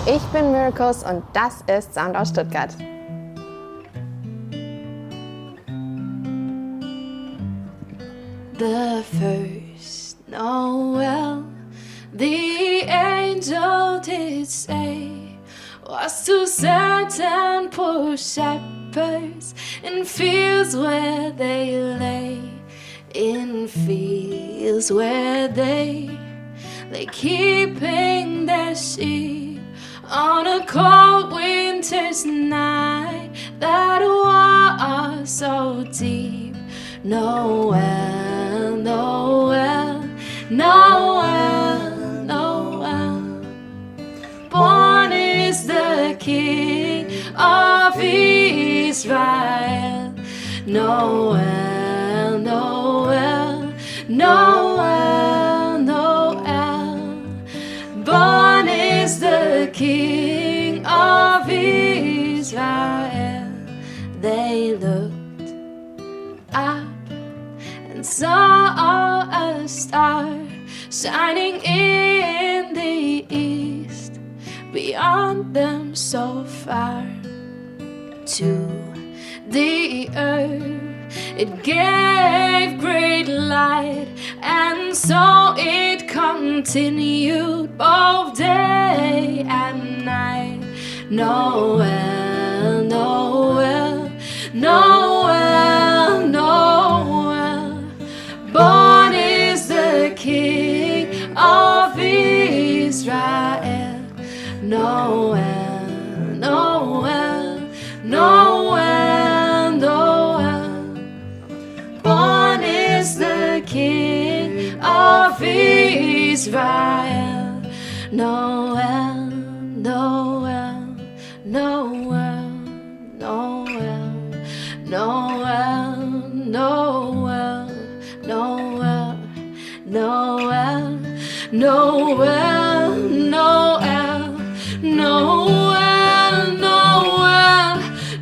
Ich bin Miricalls und das ist Sound aus Stuttgart. The first Noel, the angel did say, was to certain poor shepherds in fields where they lay, in fields where they lay keeping their sheep on a cold winter's night that was so deep. Noel, Noel, Noel, Noel. Born is the King of Israel. Noel, Noel, Noel, Noel. Born is the King of Israel. They looked up and saw a star shining in the east, beyond them so far. To the earth it gave great light, and so it continued both day and night. Noel, Noel, Noel, Noel. Born is the King of Israel. Noel, Noel, Noel, Noel. Born is the King of Israel. Noel, Noel, Noel, Noel, Noel, Noel, Noel, Noel, Noel, Noel, Noel, Noel, Noel,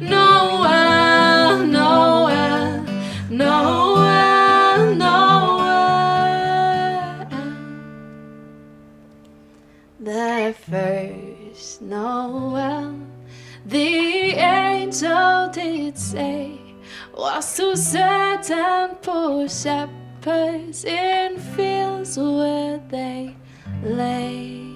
Noel, Noel, Noel. The first Noel, the angel did say, was to certain poor shepherds in fields where they lay.